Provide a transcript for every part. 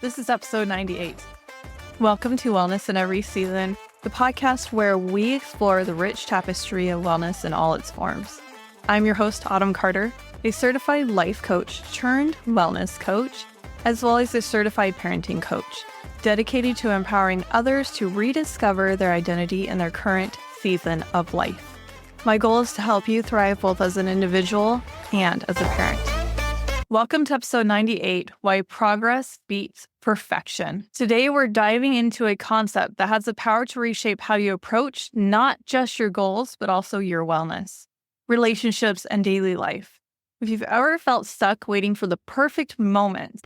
This is episode 98. Welcome to Wellness in Every Season, the podcast where we explore the rich tapestry of wellness in all its forms. I'm your host, Autumn Carter, a certified life coach turned wellness coach, as well as a certified parenting coach, dedicated to empowering others to rediscover their identity in their current season of life. My goal is to help you thrive both as an individual and as a parent. Welcome to episode 98, Why Progress Beats Perfection. Today, we're diving into a concept that has the power to reshape how you approach not just your goals, but also your wellness, relationships, and daily life. If you've ever felt stuck waiting for the perfect moment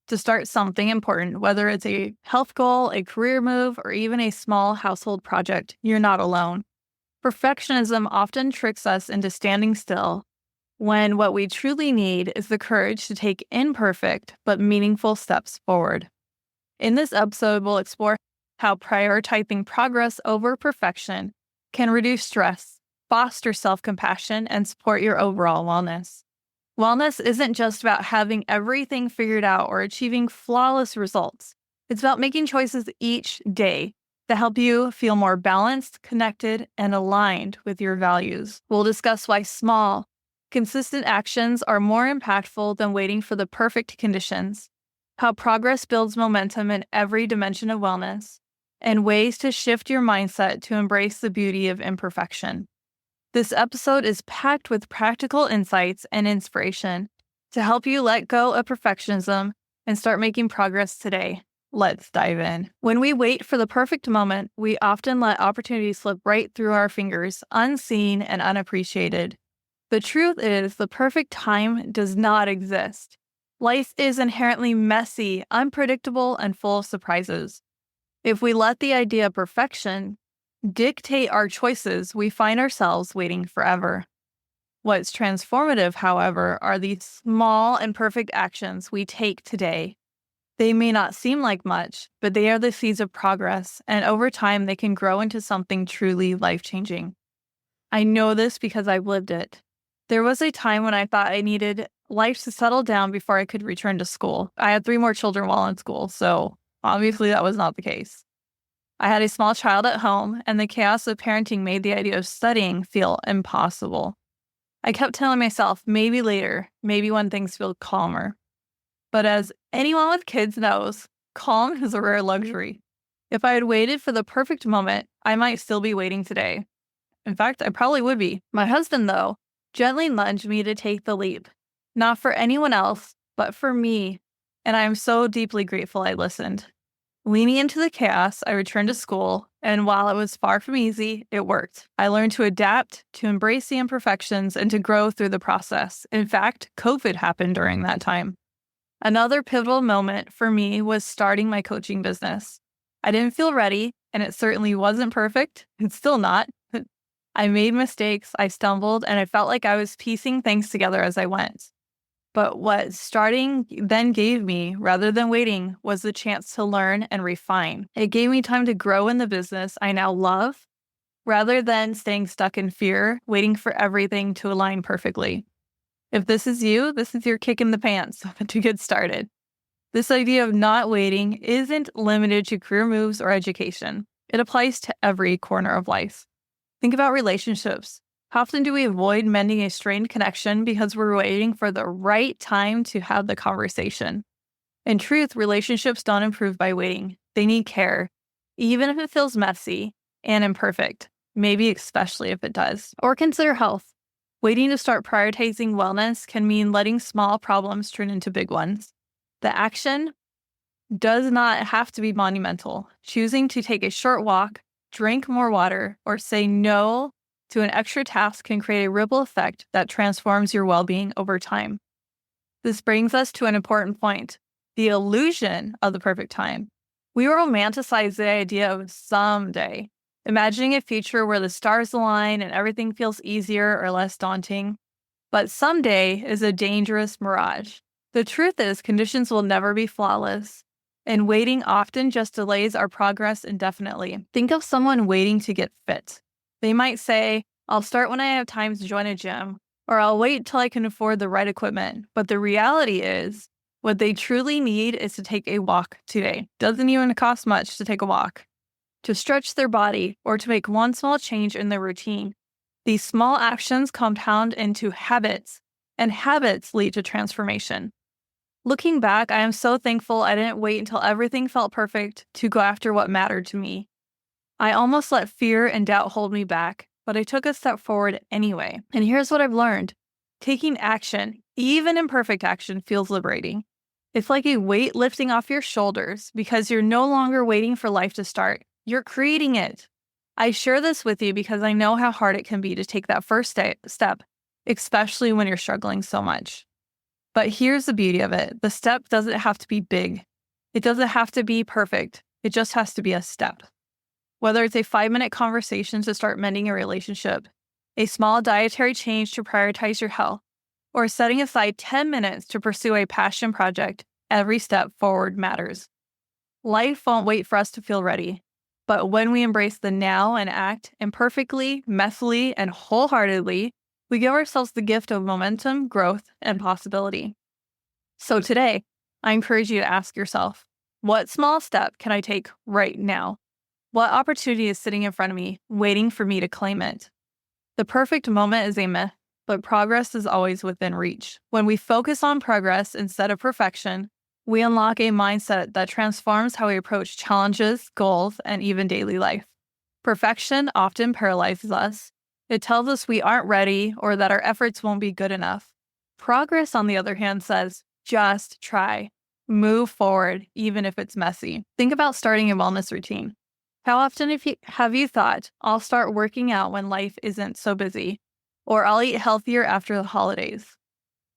to start something important, whether it's a health goal, a career move, or even a small household project, you're not alone. Perfectionism often tricks us into standing still when what we truly need is the courage to take imperfect but meaningful steps forward. In this episode, we'll explore how prioritizing progress over perfection can reduce stress, foster self-compassion, and support your overall wellness. Wellness isn't just about having everything figured out or achieving flawless results. It's about making choices each day that help you feel more balanced, connected, and aligned with your values. We'll discuss why small, consistent actions are more impactful than waiting for the perfect conditions, how progress builds momentum in every dimension of wellness, and ways to shift your mindset to embrace the beauty of imperfection. This episode is packed with practical insights and inspiration to help you let go of perfectionism and start making progress today. Let's dive in. When we wait for the perfect moment, we often let opportunities slip right through our fingers, unseen and unappreciated. The truth is, the perfect time does not exist. Life is inherently messy, unpredictable, and full of surprises. If we let the idea of perfection dictate our choices, we find ourselves waiting forever. What's transformative, however, are these small and perfect actions we take today. They may not seem like much, but they are the seeds of progress, and over time they can grow into something truly life-changing. I know this because I've lived it. There was a time when I thought I needed life to settle down before I could return to school. I had 3 more children while in school, so obviously that was not the case. I had a small child at home, and the chaos of parenting made the idea of studying feel impossible. I kept telling myself, maybe later, maybe when things feel calmer. But as anyone with kids knows, calm is a rare luxury. If I had waited for the perfect moment, I might still be waiting today. In fact, I probably would be. My husband, though, gently nudged me to take the leap, not for anyone else, but for me, and I am so deeply grateful I listened. Leaning into the chaos, I returned to school, and while it was far from easy, it worked. I learned to adapt, to embrace the imperfections, and to grow through the process. In fact, COVID happened during that time. Another pivotal moment for me was starting my coaching business. I didn't feel ready, and it certainly wasn't perfect. It's still not. I made mistakes, I stumbled, and I felt like I was piecing things together as I went. But what starting then gave me, rather than waiting, was the chance to learn and refine. It gave me time to grow in the business I now love, rather than staying stuck in fear, waiting for everything to align perfectly. If this is you, this is your kick in the pants to get started. This idea of not waiting isn't limited to career moves or education. It applies to every corner of life. Think about relationships. How often do we avoid mending a strained connection because we're waiting for the right time to have the conversation? In truth, relationships don't improve by waiting. They need care, even if it feels messy and imperfect, maybe especially if it does. Or consider health. Waiting to start prioritizing wellness can mean letting small problems turn into big ones. The action does not have to be monumental. Choosing to take a short walk, drink more water, or say no to an extra task can create a ripple effect that transforms your well-being over time. This brings us to an important point, the illusion of the perfect time. We romanticize the idea of someday, imagining a future where the stars align and everything feels easier or less daunting. But someday is a dangerous mirage. The truth is, conditions will never be flawless, and waiting often just delays our progress indefinitely. Think of someone waiting to get fit. They might say, I'll start when I have time to join a gym, or I'll wait till I can afford the right equipment. But the reality is, What they truly need is to take a walk today. Doesn't even cost much to take a walk, to stretch their body, or to make one small change in their routine. These small actions compound into habits, and habits lead to transformation. Looking back, I am so thankful I didn't wait until everything felt perfect to go after what mattered to me. I almost let fear and doubt hold me back, but I took a step forward anyway. And here's what I've learned. Taking action, even imperfect action, feels liberating. It's like a weight lifting off your shoulders because you're no longer waiting for life to start. You're creating it. I share this with you because I know how hard it can be to take that first step, especially when you're struggling so much. But here's the beauty of it. The step doesn't have to be big. It doesn't have to be perfect. It just has to be a step. Whether it's a 5-minute conversation to start mending a relationship, a small dietary change to prioritize your health, or setting aside 10 minutes to pursue a passion project, every step forward matters. Life won't wait for us to feel ready, but when we embrace the now and act imperfectly, messily, and wholeheartedly, we give ourselves the gift of momentum, growth, and possibility. So today, I encourage you to ask yourself, what small step can I take right now? What opportunity is sitting in front of me, waiting for me to claim it? The perfect moment is a myth, but progress is always within reach. When we focus on progress instead of perfection, we unlock a mindset that transforms how we approach challenges, goals, and even daily life. Perfection often paralyzes us. It tells us we aren't ready or that our efforts won't be good enough. Progress, on the other hand, says, just try. Move forward, even if it's messy. Think about starting a wellness routine. How often have you thought, I'll start working out when life isn't so busy, or I'll eat healthier after the holidays?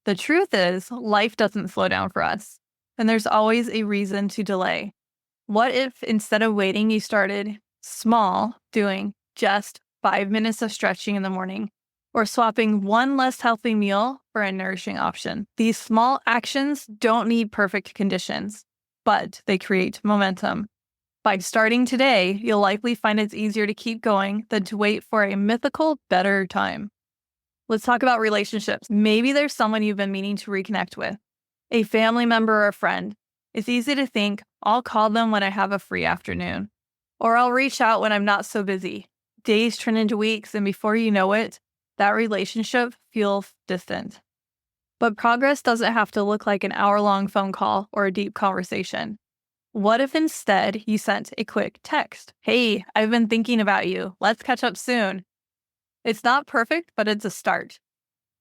The truth is, life doesn't slow down for us, and there's always a reason to delay. What if instead of waiting, you started small, doing just 5 minutes of stretching in the morning, or swapping one less healthy meal for a nourishing option? These small actions don't need perfect conditions, but they create momentum. By starting today, you'll likely find it's easier to keep going than to wait for a mythical better time. Let's talk about relationships. Maybe there's someone you've been meaning to reconnect with, a family member or a friend. It's easy to think, I'll call them when I have a free afternoon, or I'll reach out when I'm not so busy. Days turn into weeks, and before you know it, that relationship feels distant. But progress doesn't have to look like an hour-long phone call or a deep conversation. What if instead you sent a quick text? Hey, I've been thinking about you. Let's catch up soon. It's not perfect, but it's a start.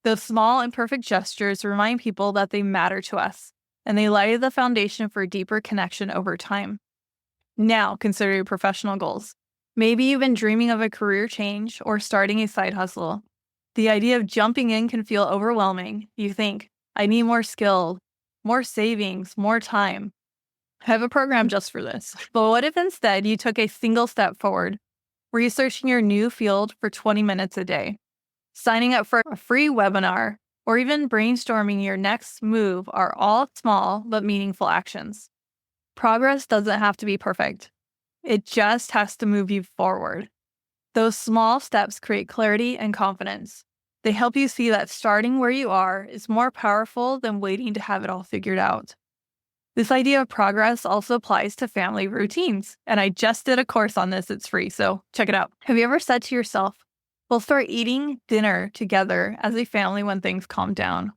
Those small and perfect gestures remind people that they matter to us, and they lay the foundation for a deeper connection over time. Now, consider your professional goals. Maybe you've been dreaming of a career change or starting a side hustle. The idea of jumping in can feel overwhelming. You think, I need more skill, more savings, more time. I have a program just for this. But what if instead you took a single step forward, researching your new field for 20 minutes a day, signing up for a free webinar, or even brainstorming your next move are all small but meaningful actions. Progress doesn't have to be perfect. It just has to move you forward. Those small steps create clarity and confidence. They help you see that starting where you are is more powerful than waiting to have it all figured out. This idea of progress also applies to family routines, and I just did a course on this. It's free, so check it out. Have you ever said to yourself, we'll start eating dinner together as a family when things calm down,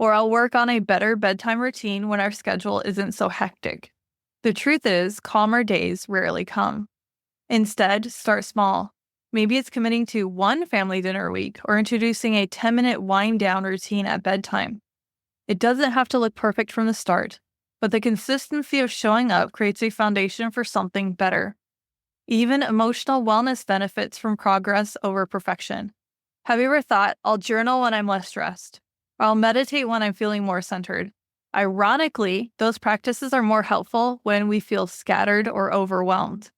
or I'll work on a better bedtime routine when our schedule isn't so hectic? The truth is, calmer days rarely come. Instead, start small. Maybe it's committing to one family dinner a week or introducing a 10-minute wind-down routine at bedtime. It doesn't have to look perfect from the start, but the consistency of showing up creates a foundation for something better. Even emotional wellness benefits from progress over perfection. Have you ever thought, I'll journal when I'm less stressed, or I'll meditate when I'm feeling more centered? Ironically, those practices are more helpful when we feel scattered or overwhelmed.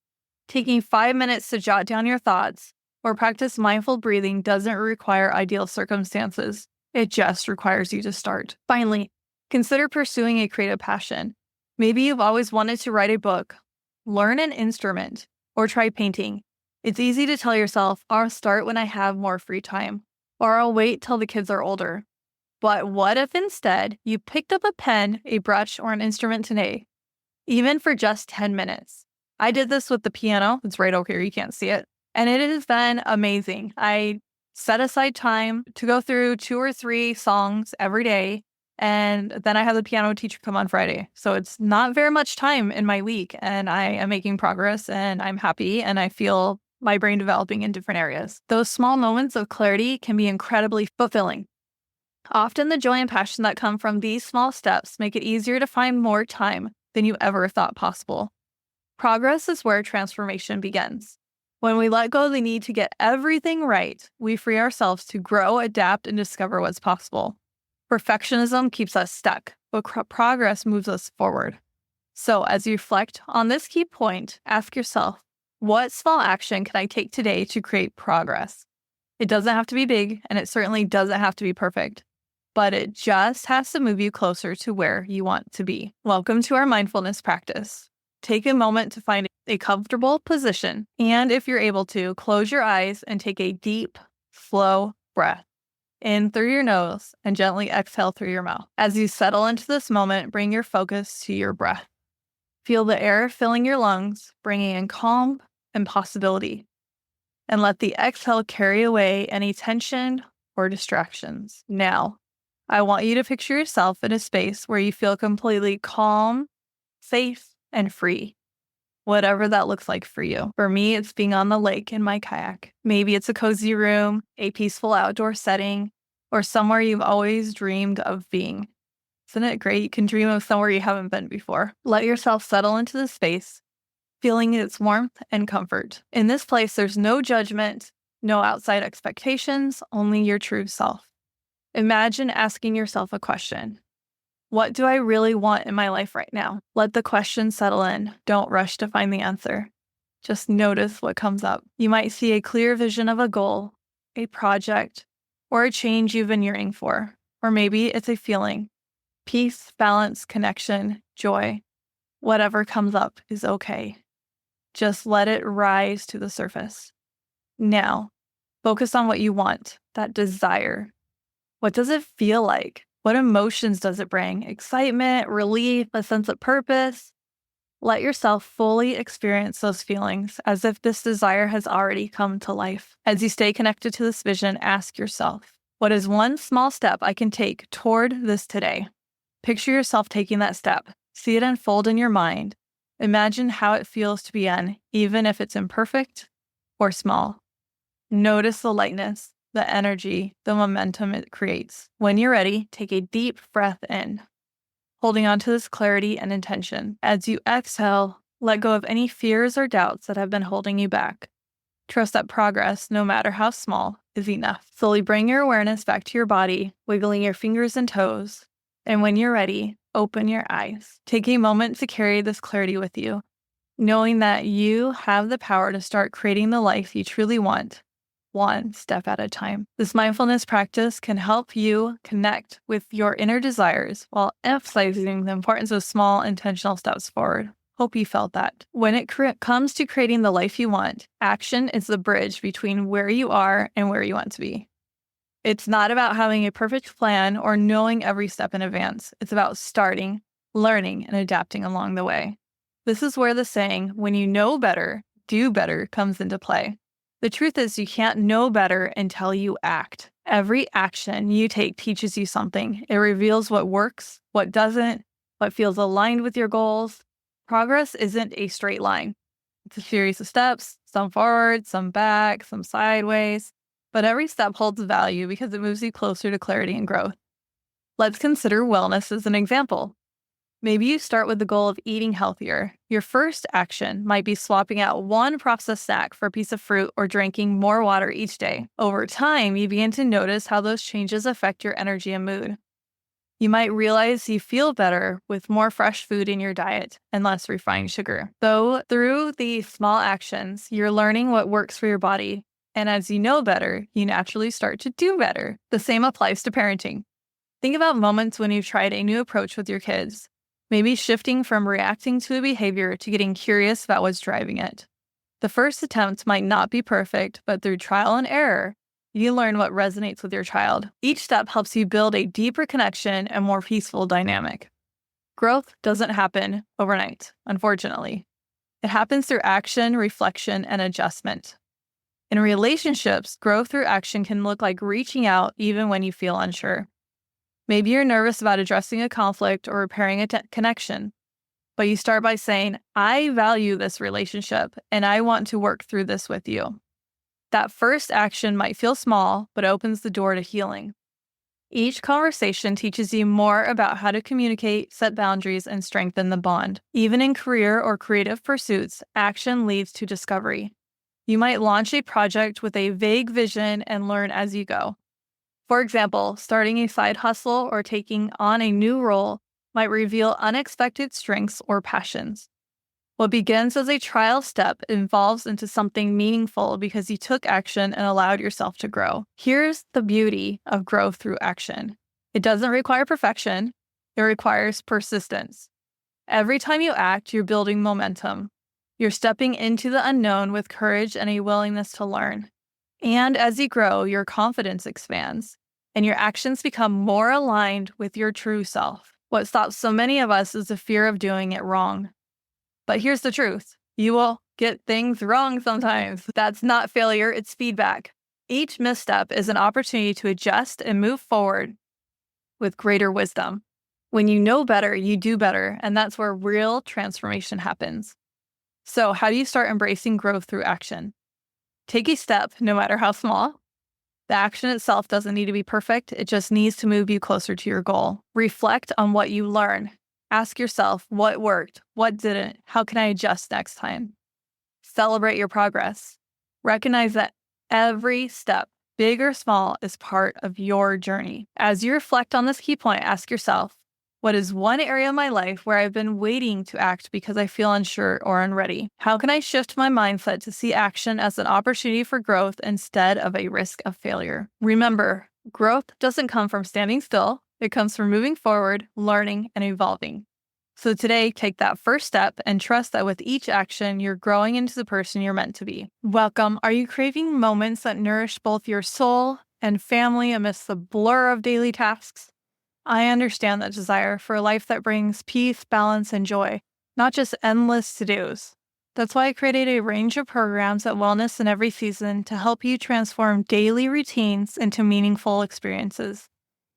Taking 5 minutes to jot down your thoughts or practice mindful breathing doesn't require ideal circumstances. It just requires you to start. Finally, consider pursuing a creative passion. Maybe you've always wanted to write a book, learn an instrument, or try painting. It's easy to tell yourself, I'll start when I have more free time, or I'll wait till the kids are older. But what if instead you picked up a pen, a brush, or an instrument today, even for just 10 minutes? I did this with the piano. It's right over here. You can't see it. And it has been amazing. I set aside time to go through 2 or 3 songs every day. And then I have the piano teacher come on Friday. So it's not very much time in my week. And I am making progress and I'm happy and I feel my brain developing in different areas. Those small moments of clarity can be incredibly fulfilling. Often the joy and passion that come from these small steps make it easier to find more time than you ever thought possible. Progress is where transformation begins. When we let go of the need to get everything right, we free ourselves to grow, adapt, and discover what's possible. Perfectionism keeps us stuck, but progress moves us forward. So as you reflect on this key point, ask yourself, what small action can I take today to create progress? It doesn't have to be big, and it certainly doesn't have to be perfect, but it just has to move you closer to where you want to be. Welcome to our mindfulness practice. Take a moment to find a comfortable position, and if you're able to, close your eyes and take a deep, slow breath in through your nose and gently exhale through your mouth. As you settle into this moment, bring your focus to your breath. Feel the air filling your lungs, bringing in calm and possibility. And let the exhale carry away any tension or distractions. Now, I want you to picture yourself in a space where you feel completely calm, safe, and free. Whatever that looks like for you. For me, it's being on the lake in my kayak. Maybe it's a cozy room, a peaceful outdoor setting, or somewhere you've always dreamed of being. Isn't it great? You can dream of somewhere you haven't been before. Let yourself settle into the space, feeling its warmth and comfort. In this place, there's no judgment, no outside expectations, only your true self. Imagine asking yourself a question. What do I really want in my life right now? Let the question settle in. Don't rush to find the answer. Just notice what comes up. You might see a clear vision of a goal, a project, or a change you've been yearning for. Or maybe it's a feeling. Peace, balance, connection, joy. Whatever comes up is okay. Just let it rise to the surface. Now, focus on what you want, that desire. What does it feel like? What emotions does it bring? Excitement, relief, a sense of purpose? Let yourself fully experience those feelings as if this desire has already come to life. As you stay connected to this vision, ask yourself, what is one small step I can take toward this today? Picture yourself taking that step. See it unfold in your mind. Imagine how it feels to begin, even if it's imperfect or small. Notice the lightness, the energy, the momentum it creates. When you're ready, take a deep breath in, holding on to this clarity and intention. As you exhale, let go of any fears or doubts that have been holding you back. Trust that progress, no matter how small, is enough. Slowly bring your awareness back to your body, wiggling your fingers and toes. And when you're ready, open your eyes. Take a moment to carry this clarity with you, knowing that you have the power to start creating the life you truly want, one step at a time. This mindfulness practice can help you connect with your inner desires while emphasizing the importance of small intentional steps forward. Hope you felt that. When it comes to creating the life you want, action is the bridge between where you are and where you want to be. It's not about having a perfect plan or knowing every step in advance. It's about starting, learning, and adapting along the way. This is where the saying, when you know better, do better, comes into play. The truth is you can't know better until you act. Every action you take teaches you something. It reveals what works, what doesn't, what feels aligned with your goals. Progress isn't a straight line. It's a series of steps, some forward, some back, some sideways. But every step holds value because it moves you closer to clarity and growth. Let's consider wellness as an example. Maybe you start with the goal of eating healthier. Your first action might be swapping out one processed snack for a piece of fruit or drinking more water each day. Over time, you begin to notice how those changes affect your energy and mood. You might realize you feel better with more fresh food in your diet and less refined sugar. So, through these small actions, you're learning what works for your body. And as you know better, you naturally start to do better. The same applies to parenting. Think about moments when you've tried a new approach with your kids. Maybe shifting from reacting to a behavior to getting curious about what's driving it. The first attempt might not be perfect, but through trial and error, You learn what resonates with your child. Each step helps you build a deeper connection and more peaceful dynamic. Growth doesn't happen overnight, unfortunately. It happens through action, reflection, and adjustment. In relationships, growth through action can look like reaching out even when you feel unsure. Maybe you're nervous about addressing a conflict or repairing a connection, but you start by saying, I value this relationship and I want to work through this with you. That first action might feel small, but opens the door to healing. Each conversation teaches you more about how to communicate, set boundaries, and strengthen the bond. Even in career or creative pursuits, action leads to discovery. You might launch a project with a vague vision and learn as you go. For example, starting a side hustle or taking on a new role might reveal unexpected strengths or passions. What begins as a trial step evolves into something meaningful because you took action and allowed yourself to grow. Here's the beauty of growth through action. It doesn't require perfection. It requires persistence. Every time you act, you're building momentum. You're stepping into the unknown with courage and a willingness to learn. And as you grow, your confidence expands, and your actions become more aligned with your true self. What stops so many of us is the fear of doing it wrong. But here's the truth. You will get things wrong sometimes. That's not failure, it's feedback. Each misstep is an opportunity to adjust and move forward with greater wisdom. When you know better, you do better, and that's where real transformation happens. So, how do you start embracing growth through action? Take a step, no matter how small. The action itself doesn't need to be perfect. It just needs to move you closer to your goal. Reflect on what you learn. Ask yourself what worked, what didn't, how can I adjust next time? Celebrate your progress. Recognize that every step, big or small, is part of your journey. As you reflect on this key point, ask yourself, what is one area of my life where I've been waiting to act because I feel unsure or unready? How can I shift my mindset to see action as an opportunity for growth instead of a risk of failure? Remember, growth doesn't come from standing still. It comes from moving forward, learning, and evolving. So today, take that first step and trust that with each action, you're growing into the person you're meant to be. Welcome. Are you craving moments that nourish both your soul and family amidst the blur of daily tasks? I understand that desire for a life that brings peace, balance, and joy, not just endless to-dos. That's why I created a range of programs at Wellness in Every Season to help you transform daily routines into meaningful experiences.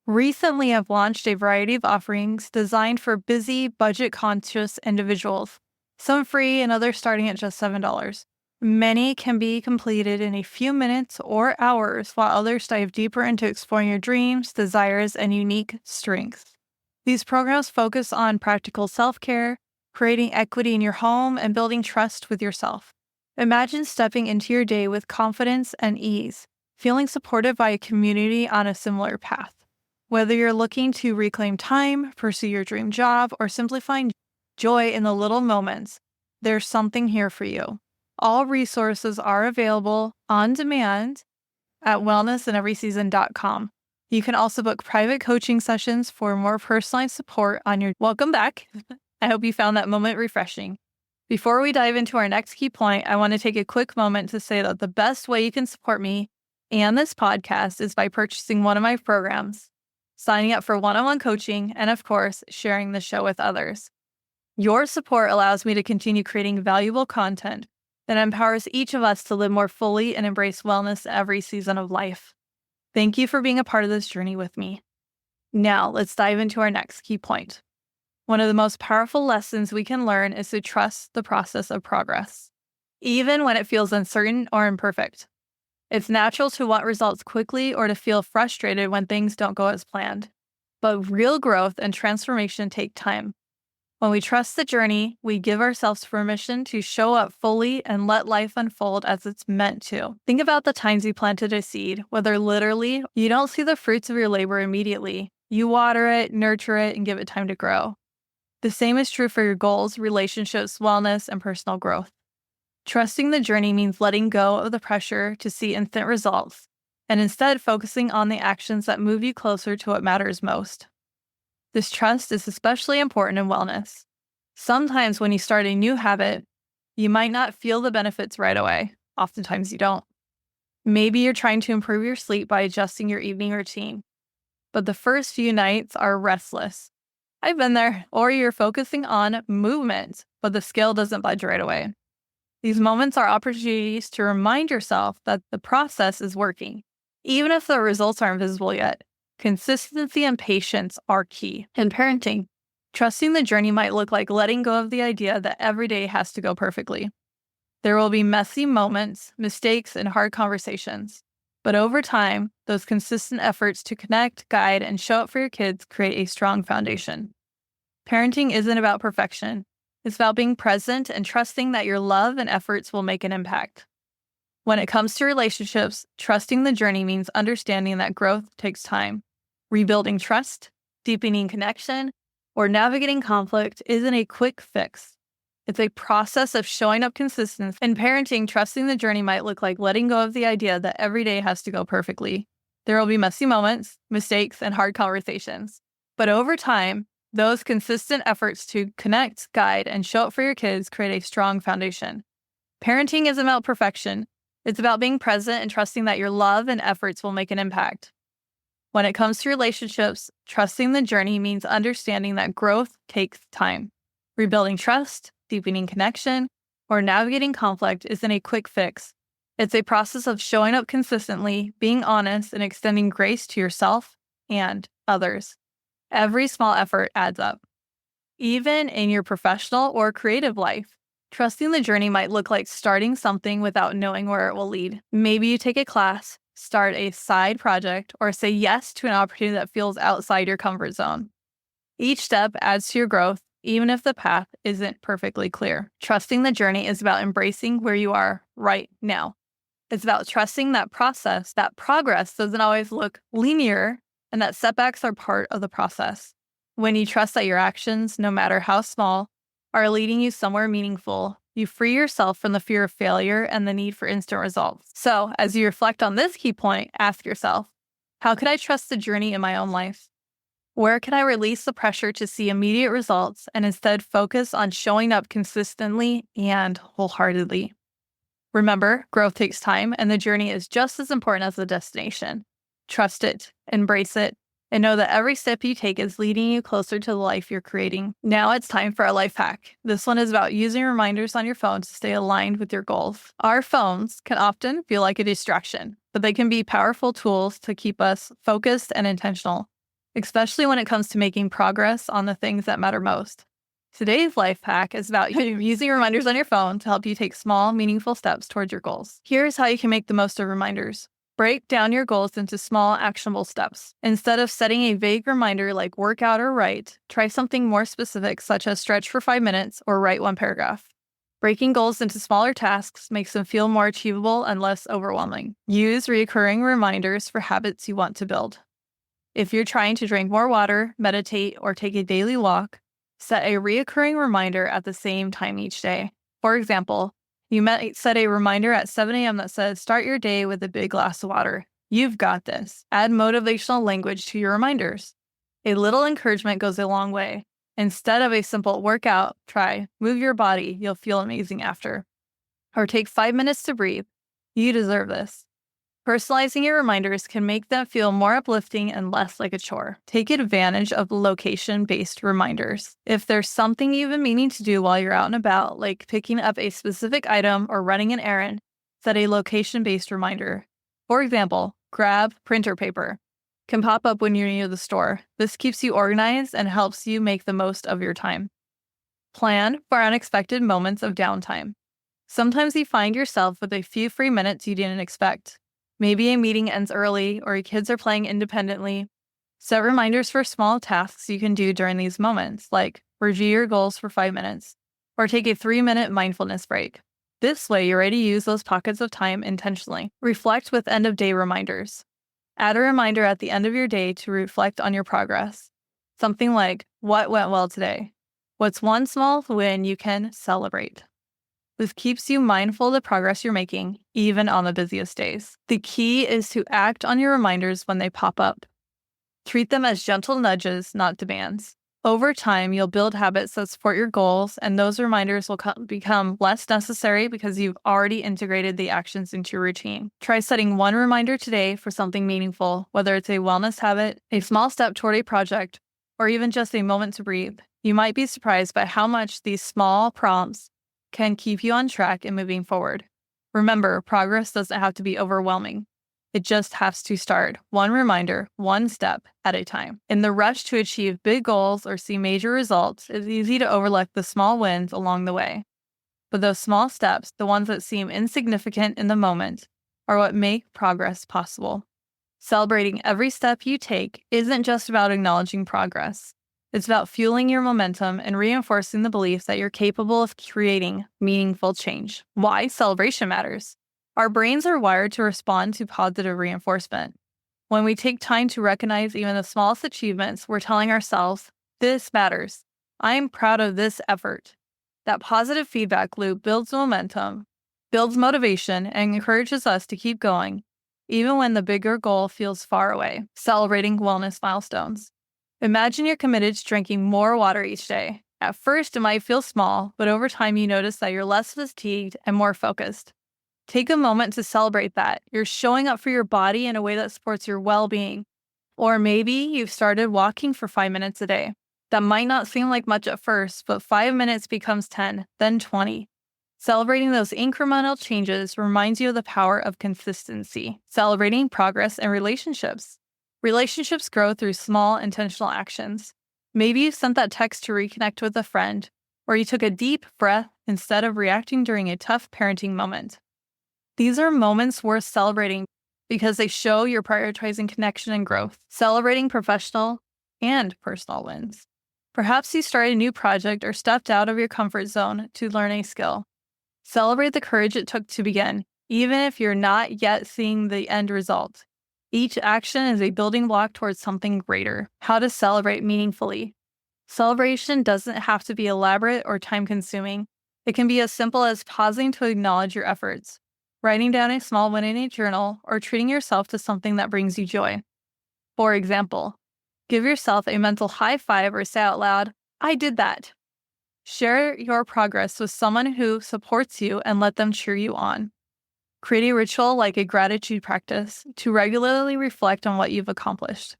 Recently, I've launched a variety of offerings designed for busy, budget-conscious individuals, some free and others starting at just $7. Many can be completed in a few minutes or hours, while others dive deeper into exploring your dreams, desires, and unique strengths. These programs focus on practical self-care, creating equity in your home, and building trust with yourself. Imagine stepping into your day with confidence and ease, feeling supported by a community on a similar path. Whether you're looking to reclaim time, pursue your dream job, or simply find joy in the little moments, there's something here for you. All resources are available on demand at wellnessinEverySeason.com. You can also book private coaching sessions for more personalized support on your welcome back. I hope you found that moment refreshing. Before we dive into our next key point, I want to take a quick moment to say that the best way you can support me and this podcast is by purchasing one of my programs, signing up for one-on-one coaching, and of course, sharing the show with others. Your support allows me to continue creating valuable content that empowers each of us to live more fully and embrace wellness every season of life. Thank you for being a part of this journey with me. Now, let's dive into our next key point. One of the most powerful lessons we can learn is to trust the process of progress, even when it feels uncertain or imperfect. It's natural to want results quickly or to feel frustrated when things don't go as planned. But real growth and transformation take time. When we trust the journey, we give ourselves permission to show up fully and let life unfold as it's meant to. Think about the times you planted a seed, whether literally, you don't see the fruits of your labor immediately. You water it, nurture it, and give it time to grow. The same is true for your goals, relationships, wellness, and personal growth. Trusting the journey means letting go of the pressure to see instant results, and instead focusing on the actions that move you closer to what matters most. This trust is especially important in wellness. Sometimes when you start a new habit, you might not feel the benefits right away. Oftentimes you don't. Maybe you're trying to improve your sleep by adjusting your evening routine, but the first few nights are restless. I've been there. Or you're focusing on movement, but the scale doesn't budge right away. These moments are opportunities to remind yourself that the process is working, even if the results aren't visible yet. Consistency and patience are key. In parenting, trusting the journey might look like letting go of the idea that every day has to go perfectly. There will be messy moments, mistakes, and hard conversations. But over time, those consistent efforts to connect, guide, and show up for your kids create a strong foundation. Parenting isn't about perfection. It's about being present and trusting that your love and efforts will make an impact. When it comes to relationships, trusting the journey means understanding that growth takes time. Rebuilding trust, deepening connection, or navigating conflict isn't a quick fix. It's a process of showing up consistently. In parenting, trusting the journey might look like letting go of the idea that every day has to go perfectly. There will be messy moments, mistakes, and hard conversations. But over time, those consistent efforts to connect, guide, and show up for your kids create a strong foundation. Parenting isn't about perfection. It's about being present and trusting that your love and efforts will make an impact. When it comes to relationships, trusting the journey means understanding that growth takes time. Rebuilding trust, deepening connection, or navigating conflict isn't a quick fix. It's a process of showing up consistently, being honest, and extending grace to yourself and others. Every small effort adds up. Even in your professional or creative life, trusting the journey might look like starting something without knowing where it will lead. Maybe you take a class, start a side project, or say yes to an opportunity that feels outside your comfort zone. Each step adds to your growth, even if the path isn't perfectly clear. Trusting the journey is about embracing where you are right now. It's about trusting that progress doesn't always look linear, and that setbacks are part of the process. When you trust that your actions, no matter how small, are leading you somewhere meaningful, you free yourself from the fear of failure and the need for instant results. So, as you reflect on this key point, ask yourself, how could I trust the journey in my own life? Where can I release the pressure to see immediate results and instead focus on showing up consistently and wholeheartedly? Remember, growth takes time, and the journey is just as important as the destination. Trust it, embrace it, and know that every step you take is leading you closer to the life you're creating. Now it's time for our life hack. This one is about using reminders on your phone to stay aligned with your goals. Our phones can often feel like a distraction, but they can be powerful tools to keep us focused and intentional, especially when it comes to making progress on the things that matter most. Today's life hack is about using reminders on your phone to help you take small, meaningful steps towards your goals. Here's how you can make the most of reminders. Break down your goals into small, actionable steps. Instead of setting a vague reminder like work out or write, try something more specific, such as stretch for 5 minutes or write one paragraph. Breaking goals into smaller tasks makes them feel more achievable and less overwhelming. Use recurring reminders for habits you want to build. If you're trying to drink more water, meditate, or take a daily walk, set a recurring reminder at the same time each day. For example, you might set a reminder at 7 a.m. that says, start your day with a big glass of water. You've got this. Add motivational language to your reminders. A little encouragement goes a long way. Instead of a simple workout, try move your body. You'll feel amazing after. Or take 5 minutes to breathe. You deserve this. Personalizing your reminders can make them feel more uplifting and less like a chore. Take advantage of location-based reminders. If there's something you've been meaning to do while you're out and about, like picking up a specific item or running an errand, set a location-based reminder. For example, grab printer paper. Can pop up when you're near the store. This keeps you organized and helps you make the most of your time. Plan for unexpected moments of downtime. Sometimes you find yourself with a few free minutes you didn't expect. Maybe a meeting ends early or your kids are playing independently. Set reminders for small tasks you can do during these moments, like review your goals for 5 minutes or take a 3-minute mindfulness break. This way, you're ready to use those pockets of time intentionally. Reflect with end-of-day reminders. Add a reminder at the end of your day to reflect on your progress. Something like, what went well today? What's one small win you can celebrate? This keeps you mindful of the progress you're making, even on the busiest days. The key is to act on your reminders when they pop up. Treat them as gentle nudges, not demands. Over time, you'll build habits that support your goals, and those reminders will become less necessary because you've already integrated the actions into your routine. Try setting one reminder today for something meaningful, whether it's a wellness habit, a small step toward a project, or even just a moment to breathe. You might be surprised by how much these small prompts can keep you on track and moving forward. Remember, progress doesn't have to be overwhelming. It just has to start, one reminder, one step at a time. In the rush to achieve big goals or see major results, it's easy to overlook the small wins along the way. But those small steps, the ones that seem insignificant in the moment, are what make progress possible. Celebrating every step you take isn't just about acknowledging progress. It's about fueling your momentum and reinforcing the belief that you're capable of creating meaningful change. Why celebration matters. Our brains are wired to respond to positive reinforcement. When we take time to recognize even the smallest achievements, we're telling ourselves, this matters. I'm proud of this effort. That positive feedback loop builds momentum, builds motivation, and encourages us to keep going, even when the bigger goal feels far away. Celebrating wellness milestones. Imagine you're committed to drinking more water each day. At first, it might feel small, but over time, you notice that you're less fatigued and more focused. Take a moment to celebrate that. You're showing up for your body in a way that supports your well-being. Or maybe you've started walking for 5 minutes a day. That might not seem like much at first, but 5 minutes becomes 10, then 20. Celebrating those incremental changes reminds you of the power of consistency. Celebrating progress and relationships. Relationships grow through small, intentional actions. Maybe you sent that text to reconnect with a friend, or you took a deep breath instead of reacting during a tough parenting moment. These are moments worth celebrating because they show you're prioritizing connection and growth, celebrating professional and personal wins. Perhaps you started a new project or stepped out of your comfort zone to learn a skill. Celebrate the courage it took to begin, even if you're not yet seeing the end result. Each action is a building block towards something greater. How to celebrate meaningfully. Celebration doesn't have to be elaborate or time-consuming. It can be as simple as pausing to acknowledge your efforts, writing down a small win in a journal, or treating yourself to something that brings you joy. For example, give yourself a mental high five or say out loud, I did that. Share your progress with someone who supports you and let them cheer you on. Create a ritual like a gratitude practice to regularly reflect on what you've accomplished.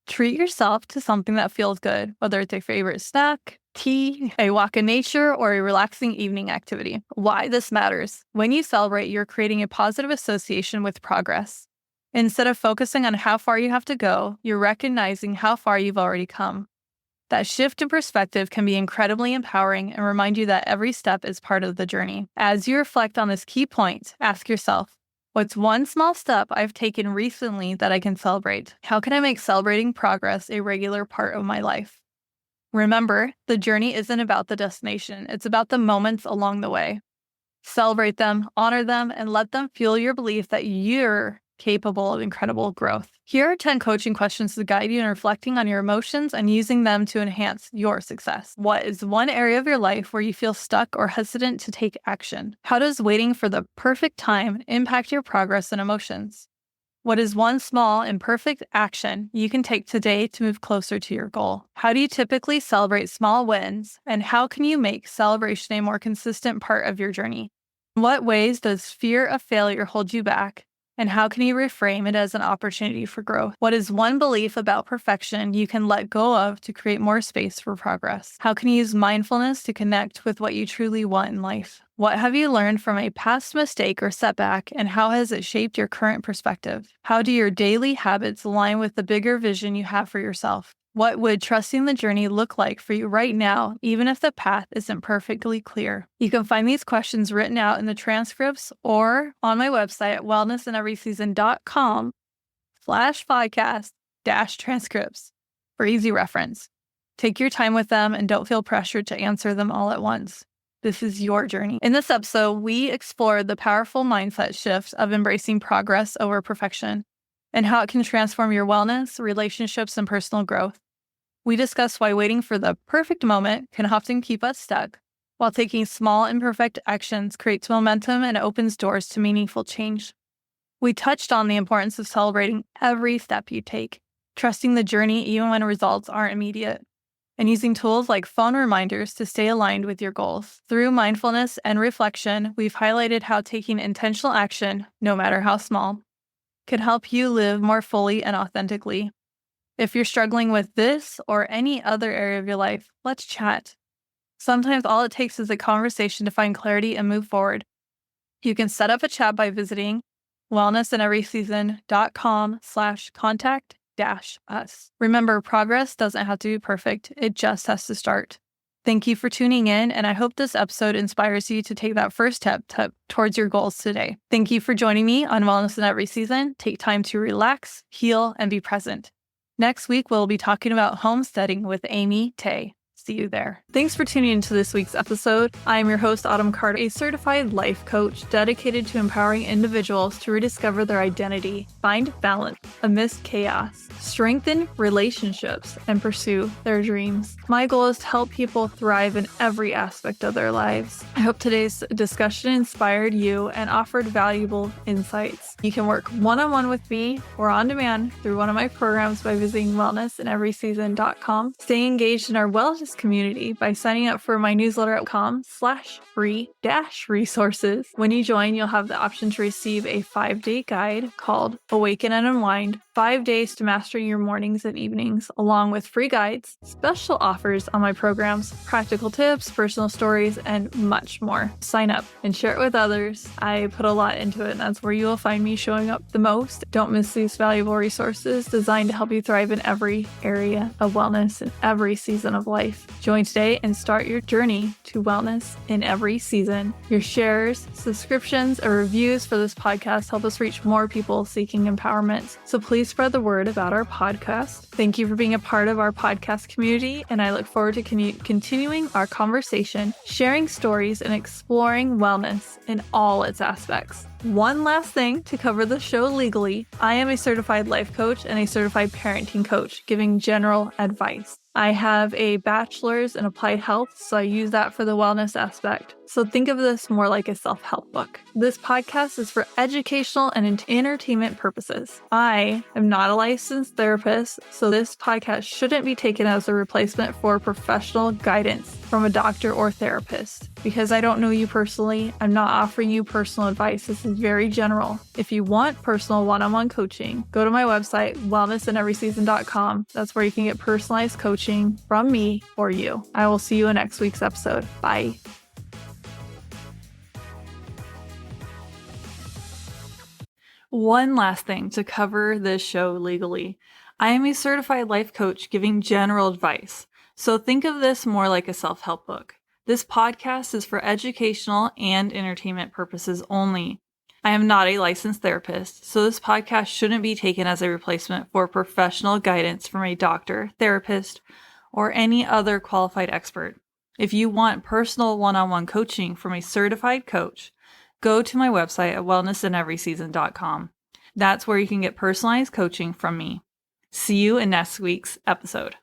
Treat yourself to something that feels good, whether it's a favorite snack, tea, a walk in nature, or a relaxing evening activity. Why this matters. When you celebrate, you're creating a positive association with progress. Instead of focusing on how far you have to go, you're recognizing how far you've already come. That shift in perspective can be incredibly empowering and remind you that every step is part of the journey. As you reflect on this key point, ask yourself, what's one small step I've taken recently that I can celebrate? How can I make celebrating progress a regular part of my life? Remember, the journey isn't about the destination. It's about the moments along the way. Celebrate them, honor them, and let them fuel your belief that you're capable of incredible growth. Here are 10 coaching questions to guide you in reflecting on your emotions and using them to enhance your success. What is one area of your life where you feel stuck or hesitant to take action? How does waiting for the perfect time impact your progress and emotions? What is one small, imperfect action you can take today to move closer to your goal? How do you typically celebrate small wins, and how can you make celebration a more consistent part of your journey? In what ways does fear of failure hold you back, and how can you reframe it as an opportunity for growth? What is one belief about perfection you can let go of to create more space for progress? How can you use mindfulness to connect with what you truly want in life? What have you learned from a past mistake or setback, and how has it shaped your current perspective? How do your daily habits align with the bigger vision you have for yourself? What would trusting the journey look like for you right now, even if the path isn't perfectly clear? You can find these questions written out in the transcripts or on my website at wellnessineveryseason.com/podcast-transcripts for easy reference. Take your time with them and don't feel pressured to answer them all at once. This is your journey. In this episode, we explored the powerful mindset shift of embracing progress over perfection and how it can transform your wellness, relationships, and personal growth. We discuss why waiting for the perfect moment can often keep us stuck, while taking small, imperfect actions creates momentum and opens doors to meaningful change. We touched on the importance of celebrating every step you take, trusting the journey even when results aren't immediate. and using tools like phone reminders to stay aligned with your goals. Through mindfulness and reflection, we've highlighted how taking intentional action, no matter how small, can help you live more fully and authentically. If you're struggling with this or any other area of your life, let's chat. Sometimes all it takes is a conversation to find clarity and move forward. You can set up a chat by visiting wellnessineveryseason.com/contact-us. Remember, progress doesn't have to be perfect. It just has to start. Thank you for tuning in, and I hope this episode inspires you to take that first step towards your goals today. Thank you for joining me on Wellness in Every Season. Take time to relax, heal, and be present. Next week, we'll be talking about homesteading with Amy Tay. See you there. Thanks for tuning into this week's episode. I am your host, Autumn Carter, a certified life coach dedicated to empowering individuals to rediscover their identity, find balance amidst chaos, strengthen relationships, and pursue their dreams. My goal is to help people thrive in every aspect of their lives. I hope today's discussion inspired you and offered valuable insights. You can work one-on-one with me or on demand through one of my programs by visiting wellnessineveryseason.com. Stay engaged in our wellness community by signing up for my newsletter at com/free-resources. When you join, you'll have the option to receive a 5-day guide called Awaken and Unwind, 5 days to master your mornings and evenings, along with free guides, special offers on my programs, practical tips, personal stories, and much more. Sign up and share it with others. I put a lot into it, and that's where you will find me showing up the most. Don't miss these valuable resources designed to help you thrive in every area of wellness in every season of life. Join today and start your journey to wellness in every season. Your shares, subscriptions, or reviews for this podcast help us reach more people seeking empowerment. So please spread the word about our podcast. Thank you for being a part of our podcast community, and I look forward to continuing our conversation, sharing stories, and exploring wellness in all its aspects. One last thing to cover the show legally. I am a certified life coach and a certified parenting coach, giving general advice. I have a bachelor's in applied health, so I use that for the wellness aspect. So think of this more like a self-help book. This podcast is for educational and entertainment purposes. I am not a licensed therapist, so this podcast shouldn't be taken as a replacement for professional guidance from a doctor or therapist. Because I don't know you personally, I'm not offering you personal advice. This is very general. If you want personal one-on-one coaching, go to my website, wellnessineveryseason.com. That's where you can get personalized coaching from me or you. I will see you in next week's episode. Bye. One last thing to cover this show legally. I am a certified life coach giving general advice. So think of this more like a self-help book. This podcast is for educational and entertainment purposes only. I am not a licensed therapist, so this podcast shouldn't be taken as a replacement for professional guidance from a doctor, therapist, or any other qualified expert. If you want personal one-on-one coaching from a certified coach, go to my website at wellnessineveryseason.com. That's where you can get personalized coaching from me. See you in next week's episode.